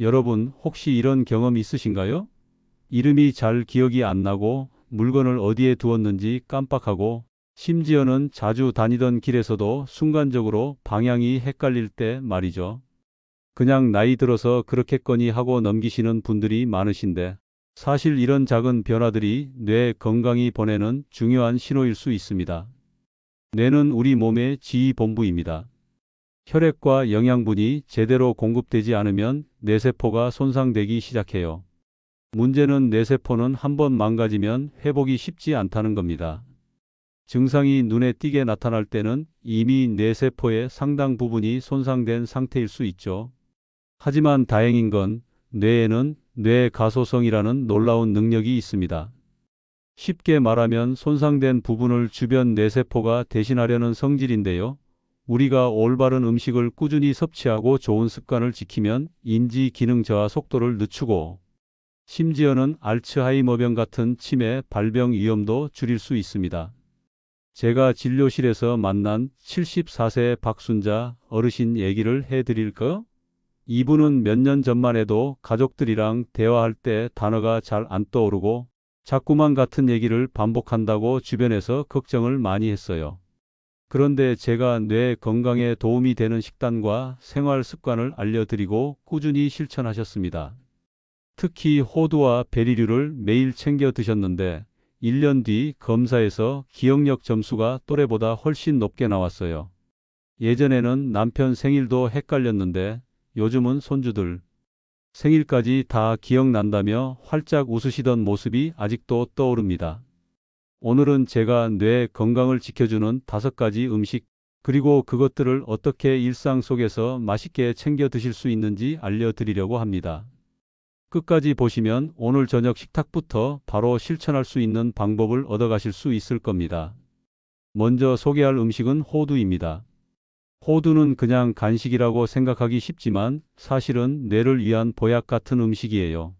여러분, 혹시 이런 경험 있으신가요? 이름이 잘 기억이 안 나고 물건을 어디에 두었는지 깜빡하고 심지어는 자주 다니던 길에서도 순간적으로 방향이 헷갈릴 때 말이죠. 그냥 나이 들어서 그렇겠거니 하고 넘기시는 분들이 많으신데 사실 이런 작은 변화들이 뇌 건강이 보내는 중요한 신호일 수 있습니다. 뇌는 우리 몸의 지휘본부입니다. 혈액과 영양분이 제대로 공급되지 않으면 뇌세포가 손상되기 시작해요. 문제는 뇌세포는 한번 망가지면 회복이 쉽지 않다는 겁니다. 증상이 눈에 띄게 나타날 때는 이미 뇌세포의 상당 부분이 손상된 상태일 수 있죠. 하지만 다행인 건 뇌에는 뇌가소성이라는 놀라운 능력이 있습니다. 쉽게 말하면 손상된 부분을 주변 뇌세포가 대신하려는 성질인데요. 우리가 올바른 음식을 꾸준히 섭취하고 좋은 습관을 지키면 인지 기능 저하 속도를 늦추고 심지어는 알츠하이머병 같은 치매 발병 위험도 줄일 수 있습니다. 제가 진료실에서 만난 74세 박순자 어르신 얘기를 해드릴까요? 이분은 몇 년 전만 해도 가족들이랑 대화할 때 단어가 잘 안 떠오르고 자꾸만 같은 얘기를 반복한다고 주변에서 걱정을 많이 했어요. 그런데 제가 뇌 건강에 도움이 되는 식단과 생활 습관을 알려드리고 꾸준히 실천하셨습니다. 특히 호두와 베리류를 매일 챙겨 드셨는데 1년 뒤 검사에서 기억력 점수가 또래보다 훨씬 높게 나왔어요. 예전에는 남편 생일도 헷갈렸는데 요즘은 손주들 생일까지 다 기억난다며 활짝 웃으시던 모습이 아직도 떠오릅니다. 오늘은 제가 뇌 건강을 지켜주는 5가지 음식, 그리고 그것들을 어떻게 일상 속에서 맛있게 챙겨 드실 수 있는지 알려드리려고 합니다. 끝까지 보시면 오늘 저녁 식탁부터 바로 실천할 수 있는 방법을 얻어가실 수 있을 겁니다. 먼저 소개할 음식은 호두입니다. 호두는 그냥 간식이라고 생각하기 쉽지만 사실은 뇌를 위한 보약 같은 음식이에요.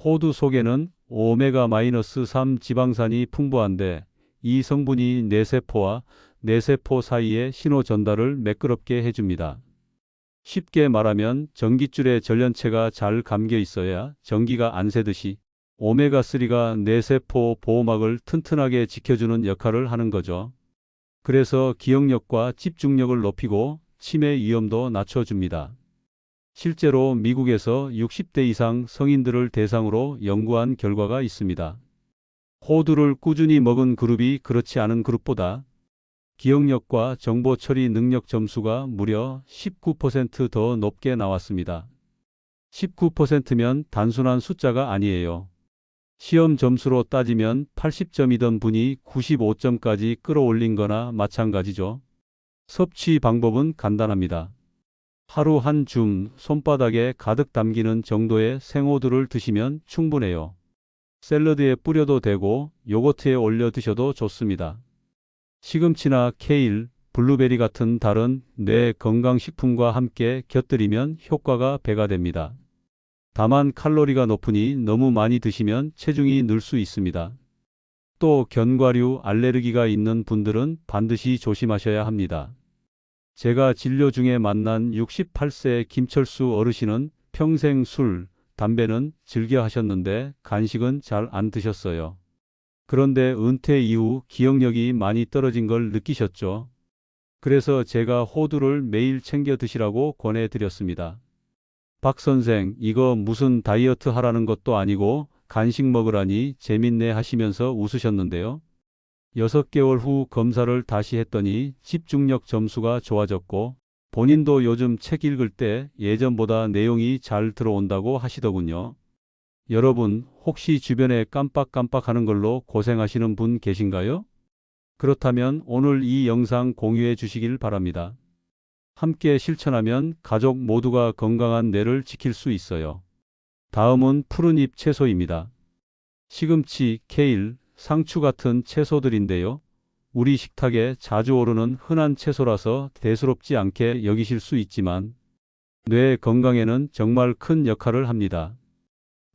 호두 속에는 오메가-3 지방산이 풍부한데 이 성분이 뇌세포와 뇌세포 사이의 신호 전달을 매끄럽게 해줍니다. 쉽게 말하면 전깃줄에 전련체가 잘 감겨 있어야 전기가 안 새듯이 오메가3가 뇌세포 보호막을 튼튼하게 지켜주는 역할을 하는 거죠. 그래서 기억력과 집중력을 높이고 치매 위험도 낮춰줍니다. 실제로 미국에서 60대 이상 성인들을 대상으로 연구한 결과가 있습니다. 호두를 꾸준히 먹은 그룹이 그렇지 않은 그룹보다 기억력과 정보 처리 능력 점수가 무려 19% 더 높게 나왔습니다. 19%면 단순한 숫자가 아니에요. 시험 점수로 따지면 80점이던 분이 95점까지 끌어올린 거나 마찬가지죠. 섭취 방법은 간단합니다. 하루 한 줌 손바닥에 가득 담기는 정도의 생호두를 드시면 충분해요. 샐러드에 뿌려도 되고 요거트에 올려 드셔도 좋습니다. 시금치나 케일, 블루베리 같은 다른 뇌 건강식품과 함께 곁들이면 효과가 배가 됩니다. 다만 칼로리가 높으니 너무 많이 드시면 체중이 늘 수 있습니다. 또 견과류 알레르기가 있는 분들은 반드시 조심하셔야 합니다. 제가 진료 중에 만난 68세 김철수 어르신은 평생 술, 담배는 즐겨 하셨는데 간식은 잘 안 드셨어요. 그런데 은퇴 이후 기억력이 많이 떨어진 걸 느끼셨죠. 그래서 제가 호두를 매일 챙겨 드시라고 권해드렸습니다. 박 선생, 이거 무슨 다이어트 하라는 것도 아니고 간식 먹으라니 재밌네 하시면서 웃으셨는데요. 6개월 후 검사를 다시 했더니 집중력 점수가 좋아졌고 본인도 요즘 책 읽을 때 예전보다 내용이 잘 들어온다고 하시더군요. 여러분, 혹시 주변에 깜빡깜빡하는 걸로 고생하시는 분 계신가요? 그렇다면 오늘 이 영상 공유해 주시길 바랍니다. 함께 실천하면 가족 모두가 건강한 뇌를 지킬 수 있어요. 다음은 푸른잎 채소입니다. 시금치, 케일, 상추 같은 채소들인데요. 우리 식탁에 자주 오르는 흔한 채소라서 대수롭지 않게 여기실 수 있지만 뇌 건강에는 정말 큰 역할을 합니다.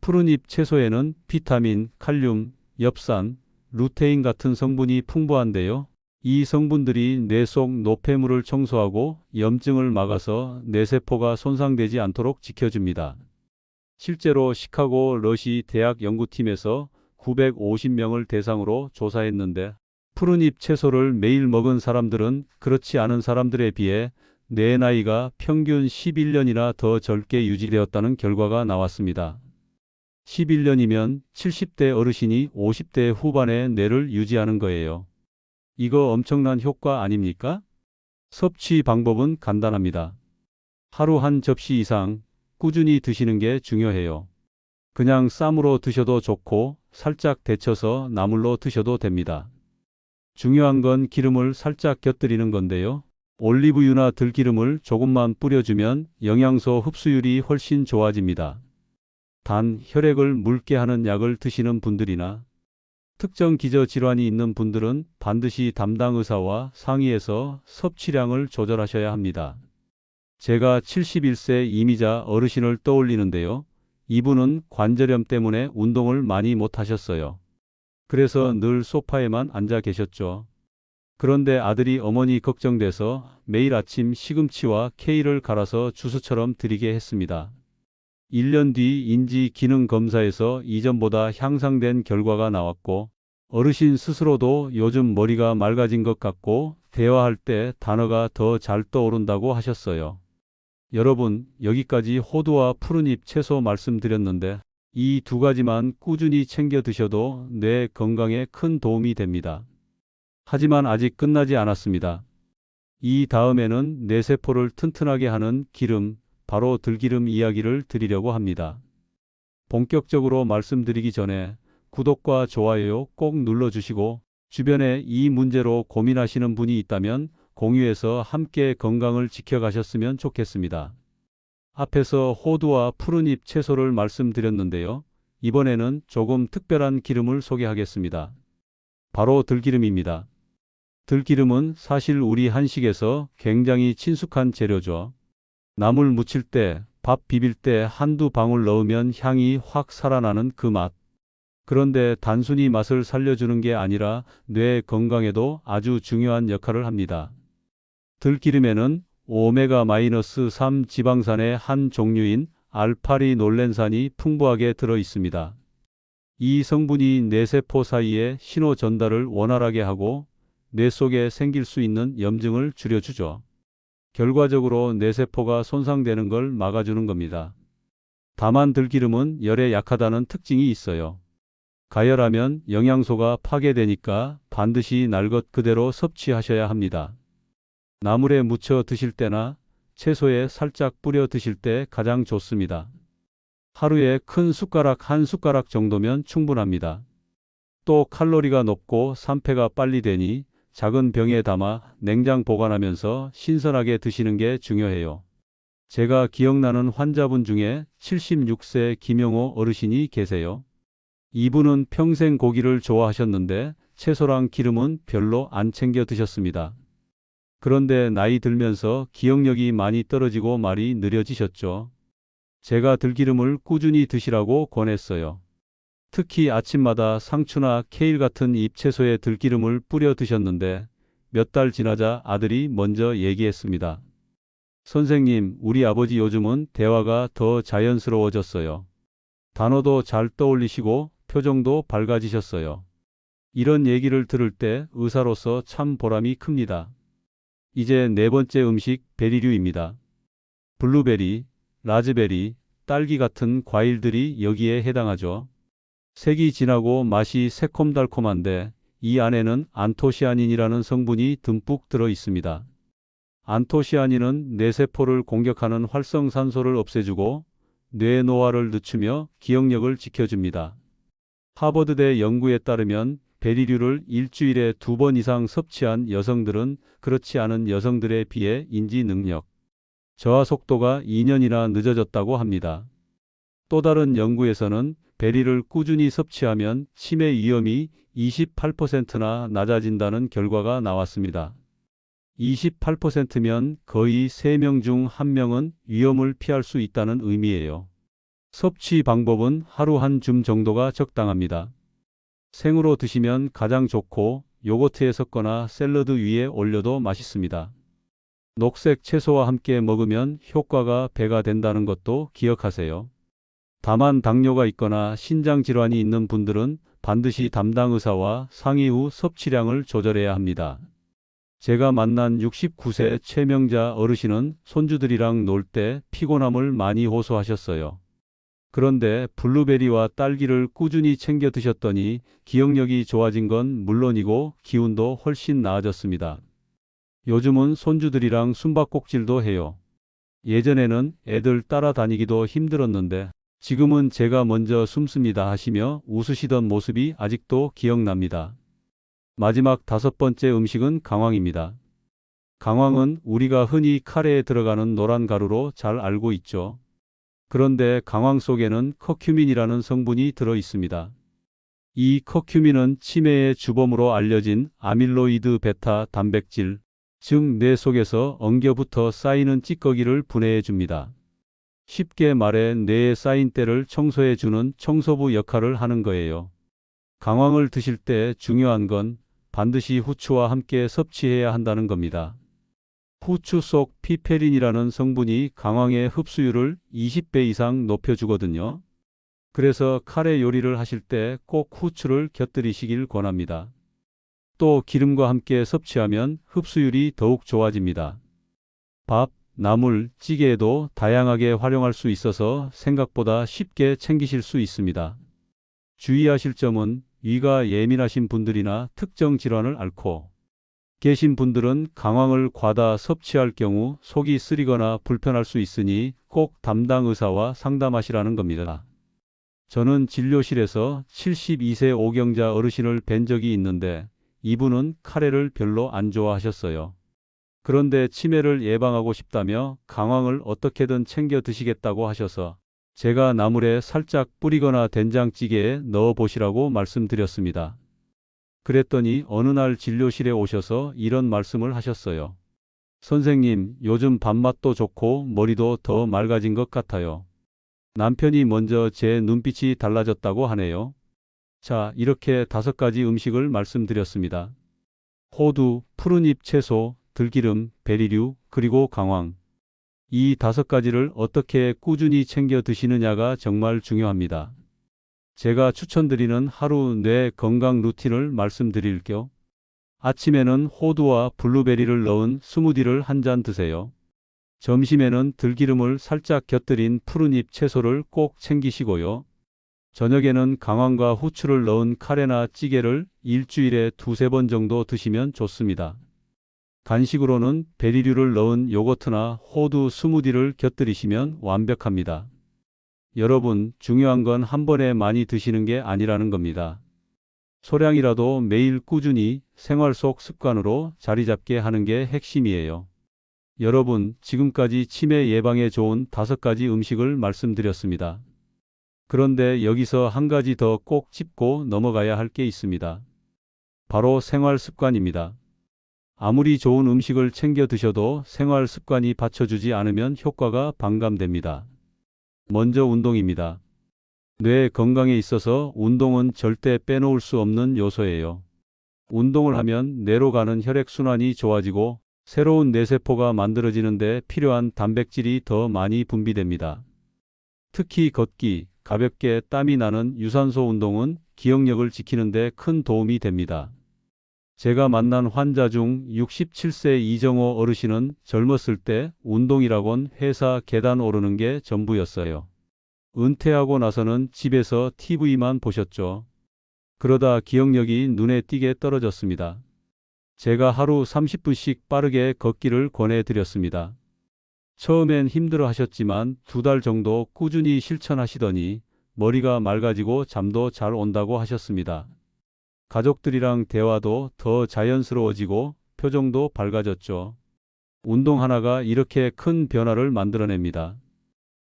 푸른잎 채소에는 비타민, 칼륨, 엽산, 루테인 같은 성분이 풍부한데요. 이 성분들이 뇌 속 노폐물을 청소하고 염증을 막아서 뇌세포가 손상되지 않도록 지켜줍니다. 실제로 시카고 러시 대학 연구팀에서 950명을 대상으로 조사했는데 푸른잎 채소를 매일 먹은 사람들은 그렇지 않은 사람들에 비해 뇌 나이가 평균 11년이나 더 젊게 유지되었다는 결과가 나왔습니다. 11년이면 70대 어르신이 50대 후반의 뇌를 유지하는 거예요. 이거 엄청난 효과 아닙니까? 섭취 방법은 간단합니다. 하루 한 접시 이상 꾸준히 드시는 게 중요해요. 그냥 쌈으로 드셔도 좋고 살짝 데쳐서 나물로 드셔도 됩니다. 중요한 건 기름을 살짝 곁들이는 건데요. 올리브유나 들기름을 조금만 뿌려주면 영양소 흡수율이 훨씬 좋아집니다. 단, 혈액을 묽게 하는 약을 드시는 분들이나 특정 기저질환이 있는 분들은 반드시 담당 의사와 상의해서 섭취량을 조절하셔야 합니다. 제가 71세 이미자 어르신을 떠올리는데요. 이분은 관절염 때문에 운동을 많이 못 하셨어요. 그래서 늘 소파에만 앉아 계셨죠. 그런데 아들이 어머니 걱정돼서 매일 아침 시금치와 케일을 갈아서 주스처럼 드리게 했습니다. 1년 뒤 인지 기능 검사에서 이전보다 향상된 결과가 나왔고 어르신 스스로도 요즘 머리가 맑아진 것 같고 대화할 때 단어가 더 잘 떠오른다고 하셨어요. 여러분, 여기까지 호두와 푸른잎 채소 말씀드렸는데 이 두 가지만 꾸준히 챙겨 드셔도 뇌 건강에 큰 도움이 됩니다. 하지만 아직 끝나지 않았습니다. 이 다음에는 뇌세포를 튼튼하게 하는 기름, 바로 들기름 이야기를 드리려고 합니다. 본격적으로 말씀드리기 전에 구독과 좋아요 꼭 눌러주시고 주변에 이 문제로 고민하시는 분이 있다면 공유해서 함께 건강을 지켜가셨으면 좋겠습니다. 앞에서 호두와 푸른잎 채소를 말씀드렸는데요. 이번에는 조금 특별한 기름을 소개하겠습니다. 바로 들기름입니다. 들기름은 사실 우리 한식에서 굉장히 친숙한 재료죠. 나물 무칠 때, 밥 비빌 때 한두 방울 넣으면 향이 확 살아나는 그 맛. 그런데 단순히 맛을 살려주는 게 아니라 뇌 건강에도 아주 중요한 역할을 합니다. 들기름에는 오메가-3 지방산의 한 종류인 알파리놀렌산이 풍부하게 들어 있습니다. 이 성분이 뇌세포 사이에 신호 전달을 원활하게 하고 뇌 속에 생길 수 있는 염증을 줄여주죠. 결과적으로 뇌세포가 손상되는 걸 막아주는 겁니다. 다만 들기름은 열에 약하다는 특징이 있어요. 가열하면 영양소가 파괴되니까 반드시 날 것 그대로 섭취하셔야 합니다. 나물에 무쳐 드실 때나 채소에 살짝 뿌려 드실 때 가장 좋습니다. 하루에 큰 숟가락 한 숟가락 정도면 충분합니다. 또 칼로리가 높고 산패가 빨리 되니 작은 병에 담아 냉장 보관하면서 신선하게 드시는 게 중요해요. 제가 기억나는 환자분 중에 76세 김영호 어르신이 계세요. 이분은 평생 고기를 좋아하셨는데 채소랑 기름은 별로 안 챙겨 드셨습니다. 그런데 나이 들면서 기억력이 많이 떨어지고 말이 느려지셨죠. 제가 들기름을 꾸준히 드시라고 권했어요. 특히 아침마다 상추나 케일 같은 잎채소에 들기름을 뿌려 드셨는데 몇 달 지나자 아들이 먼저 얘기했습니다. 선생님, 우리 아버지 요즘은 대화가 더 자연스러워졌어요. 단어도 잘 떠올리시고 표정도 밝아지셨어요. 이런 얘기를 들을 때 의사로서 참 보람이 큽니다. 이제 네 번째 음식 베리류입니다. 블루베리, 라즈베리, 딸기 같은 과일들이 여기에 해당하죠. 색이 진하고 맛이 새콤달콤한데 이 안에는 안토시아닌이라는 성분이 듬뿍 들어 있습니다. 안토시아닌은 뇌세포를 공격하는 활성산소를 없애주고 뇌 노화를 늦추며 기억력을 지켜줍니다. 하버드대 연구에 따르면 베리류를 일주일에 2번 이상 섭취한 여성들은 그렇지 않은 여성들에 비해 인지 능력, 저하 속도가 2년이나 늦어졌다고 합니다. 또 다른 연구에서는 베리를 꾸준히 섭취하면 치매 위험이 28%나 낮아진다는 결과가 나왔습니다. 28%면 거의 3명 중 1명은 위험을 피할 수 있다는 의미예요. 섭취 방법은 하루 한 줌 정도가 적당합니다. 생으로 드시면 가장 좋고 요거트에 섞거나 샐러드 위에 올려도 맛있습니다. 녹색 채소와 함께 먹으면 효과가 배가 된다는 것도 기억하세요. 다만 당뇨가 있거나 신장 질환이 있는 분들은 반드시 담당 의사와 상의 후 섭취량을 조절해야 합니다. 제가 만난 69세 최명자 어르신은 손주들이랑 놀 때 피곤함을 많이 호소하셨어요. 그런데 블루베리와 딸기를 꾸준히 챙겨 드셨더니 기억력이 좋아진 건 물론이고 기운도 훨씬 나아졌습니다. 요즘은 손주들이랑 숨바꼭질도 해요. 예전에는 애들 따라다니기도 힘들었는데 지금은 제가 먼저 숨습니다 하시며 웃으시던 모습이 아직도 기억납니다. 마지막 5번째 음식은 강황입니다. 강황은 우리가 흔히 카레에 들어가는 노란 가루로 잘 알고 있죠. 그런데 강황 속에는 커큐민이라는 성분이 들어 있습니다. 이 커큐민은 치매의 주범으로 알려진 아밀로이드 베타 단백질, 즉 뇌 속에서 엉겨붙어 쌓이는 찌꺼기를 분해해 줍니다. 쉽게 말해 뇌에 쌓인 때를 청소해 주는 청소부 역할을 하는 거예요. 강황을 드실 때 중요한 건 반드시 후추와 함께 섭취해야 한다는 겁니다. 후추 속 피페린이라는 성분이 강황의 흡수율을 20배 이상 높여주거든요. 그래서 카레 요리를 하실 때 꼭 후추를 곁들이시길 권합니다. 또 기름과 함께 섭취하면 흡수율이 더욱 좋아집니다. 밥, 나물, 찌개에도 다양하게 활용할 수 있어서 생각보다 쉽게 챙기실 수 있습니다. 주의하실 점은 위가 예민하신 분들이나 특정 질환을 앓고 계신 분들은 강황을 과다 섭취할 경우 속이 쓰리거나 불편할 수 있으니 꼭 담당 의사와 상담하시라는 겁니다. 저는 진료실에서 72세 오경자 어르신을 뵌 적이 있는데 이분은 카레를 별로 안 좋아하셨어요. 그런데 치매를 예방하고 싶다며 강황을 어떻게든 챙겨 드시겠다고 하셔서 제가 나물에 살짝 뿌리거나 된장찌개에 넣어 보시라고 말씀드렸습니다. 그랬더니 어느 날 진료실에 오셔서 이런 말씀을 하셨어요. 선생님, 요즘 밥맛도 좋고 머리도 더 맑아진 것 같아요. 남편이 먼저 제 눈빛이 달라졌다고 하네요. 자, 이렇게 5가지 음식을 말씀드렸습니다. 호두, 푸른잎 채소, 들기름, 베리류, 그리고 강황. 이 5가지를 어떻게 꾸준히 챙겨 드시느냐가 정말 중요합니다. 제가 추천드리는 하루 뇌 건강 루틴을 말씀드릴게요. 아침에는 호두와 블루베리를 넣은 스무디를 한 잔 드세요. 점심에는 들기름을 살짝 곁들인 푸른잎 채소를 꼭 챙기시고요. 저녁에는 강황과 후추를 넣은 카레나 찌개를 일주일에 2~3번 정도 드시면 좋습니다. 간식으로는 베리류를 넣은 요거트나 호두 스무디를 곁들이시면 완벽합니다. 여러분, 중요한 건 한 번에 많이 드시는 게 아니라는 겁니다. 소량이라도 매일 꾸준히 생활 속 습관으로 자리 잡게 하는 게 핵심이에요. 여러분, 지금까지 치매 예방에 좋은 5가지 음식을 말씀드렸습니다. 그런데 여기서 한 가지 더 꼭 짚고 넘어가야 할 게 있습니다. 바로 생활 습관입니다. 아무리 좋은 음식을 챙겨 드셔도 생활 습관이 받쳐주지 않으면 효과가 반감됩니다. 먼저 운동입니다. 뇌 건강에 있어서 운동은 절대 빼놓을 수 없는 요소예요. 운동을 하면 뇌로 가는 혈액순환이 좋아지고 새로운 뇌세포가 만들어지는데 필요한 단백질이 더 많이 분비됩니다. 특히 걷기, 가볍게 땀이 나는 유산소 운동은 기억력을 지키는 데 큰 도움이 됩니다. 제가 만난 환자 중 67세 이정호 어르신은 젊었을 때 운동이라곤 회사 계단 오르는 게 전부였어요. 은퇴하고 나서는 집에서 TV만 보셨죠. 그러다 기억력이 눈에 띄게 떨어졌습니다. 제가 하루 30분씩 빠르게 걷기를 권해드렸습니다. 처음엔 힘들어 하셨지만 2달 정도 꾸준히 실천하시더니 머리가 맑아지고 잠도 잘 온다고 하셨습니다. 가족들이랑 대화도 더 자연스러워지고 표정도 밝아졌죠. 운동 하나가 이렇게 큰 변화를 만들어냅니다.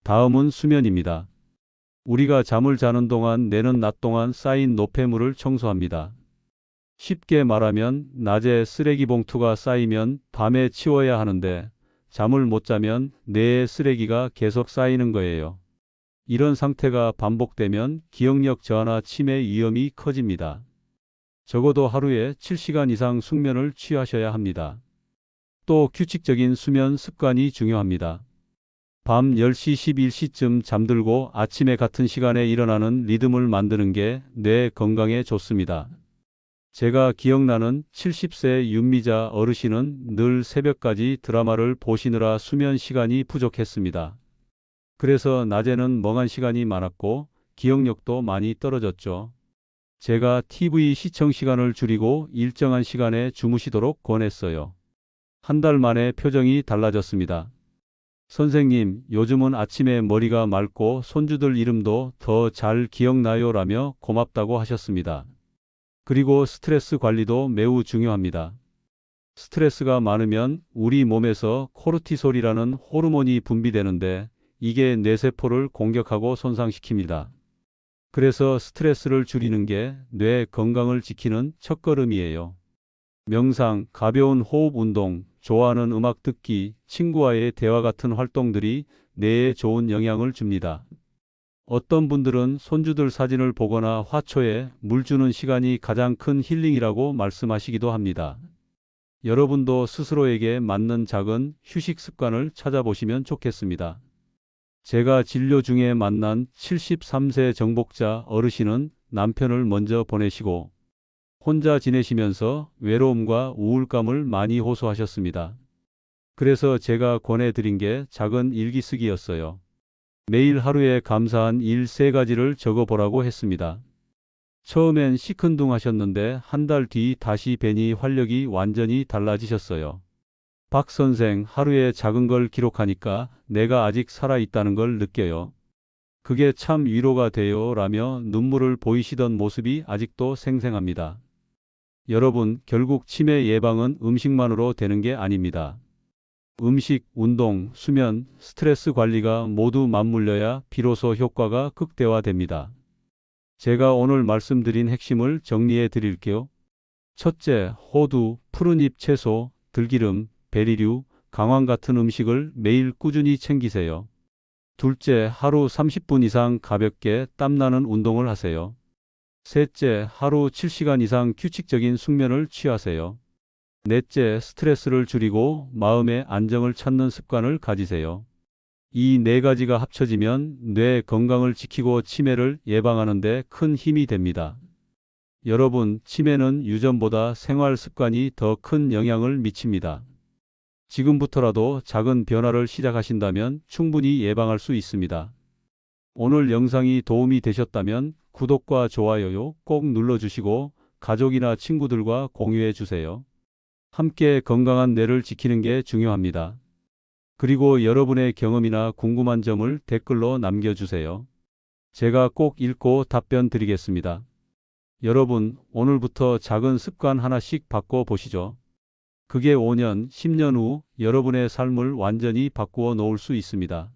다음은 수면입니다. 우리가 잠을 자는 동안 뇌는 낮 동안 쌓인 노폐물을 청소합니다. 쉽게 말하면 낮에 쓰레기 봉투가 쌓이면 밤에 치워야 하는데 잠을 못 자면 뇌에 쓰레기가 계속 쌓이는 거예요. 이런 상태가 반복되면 기억력 저하나 치매 위험이 커집니다. 적어도 하루에 7시간 이상 숙면을 취하셔야 합니다. 또 규칙적인 수면 습관이 중요합니다. 밤 10시 11시쯤 잠들고 아침에 같은 시간에 일어나는 리듬을 만드는 게 뇌 건강에 좋습니다. 제가 기억나는 70세 윤미자 어르신은 늘 새벽까지 드라마를 보시느라 수면 시간이 부족했습니다. 그래서 낮에는 멍한 시간이 많았고 기억력도 많이 떨어졌죠. 제가 TV 시청 시간을 줄이고 일정한 시간에 주무시도록 권했어요. 한 달 만에 표정이 달라졌습니다. 선생님, 요즘은 아침에 머리가 맑고 손주들 이름도 더 잘 기억나요 라며 고맙다고 하셨습니다. 그리고 스트레스 관리도 매우 중요합니다. 스트레스가 많으면 우리 몸에서 코르티솔이라는 호르몬이 분비되는데 이게 뇌세포를 공격하고 손상시킵니다. 그래서 스트레스를 줄이는 게 뇌 건강을 지키는 첫걸음이에요. 명상, 가벼운 호흡 운동, 좋아하는 음악 듣기, 친구와의 대화 같은 활동들이 뇌에 좋은 영향을 줍니다. 어떤 분들은 손주들 사진을 보거나 화초에 물 주는 시간이 가장 큰 힐링이라고 말씀하시기도 합니다. 여러분도 스스로에게 맞는 작은 휴식 습관을 찾아보시면 좋겠습니다. 제가 진료 중에 만난 73세 정복자 어르신은 남편을 먼저 보내시고 혼자 지내시면서 외로움과 우울감을 많이 호소하셨습니다. 그래서 제가 권해드린 게 작은 일기 쓰기였어요. 매일 하루에 감사한 일 3가지를 적어보라고 했습니다. 처음엔 시큰둥하셨는데 한 달 뒤 다시 뵈니 활력이 완전히 달라지셨어요. 박 선생, 하루에 작은 걸 기록하니까 내가 아직 살아있다는 걸 느껴요. 그게 참 위로가 돼요 라며 눈물을 보이시던 모습이 아직도 생생합니다. 여러분, 결국 치매 예방은 음식만으로 되는 게 아닙니다. 음식, 운동, 수면, 스트레스 관리가 모두 맞물려야 비로소 효과가 극대화됩니다. 제가 오늘 말씀드린 핵심을 정리해 드릴게요. 첫째, 호두, 푸른잎 채소, 들기름, 베리류, 강황 같은 음식을 매일 꾸준히 챙기세요. 둘째, 하루 30분 이상 가볍게 땀나는 운동을 하세요. 셋째, 하루 7시간 이상 규칙적인 숙면을 취하세요. 넷째, 스트레스를 줄이고 마음의 안정을 찾는 습관을 가지세요. 이 4가지가 합쳐지면 뇌 건강을 지키고 치매를 예방하는 데 큰 힘이 됩니다. 여러분, 치매는 유전보다 생활 습관이 더 큰 영향을 미칩니다. 지금부터라도 작은 변화를 시작하신다면 충분히 예방할 수 있습니다. 오늘 영상이 도움이 되셨다면 구독과 좋아요 꼭 눌러주시고 가족이나 친구들과 공유해 주세요. 함께 건강한 뇌를 지키는 게 중요합니다. 그리고 여러분의 경험이나 궁금한 점을 댓글로 남겨주세요. 제가 꼭 읽고 답변 드리겠습니다. 여러분, 오늘부터 작은 습관 하나씩 바꿔보시죠. 그게 5년, 10년 후 여러분의 삶을 완전히 바꾸어 놓을 수 있습니다.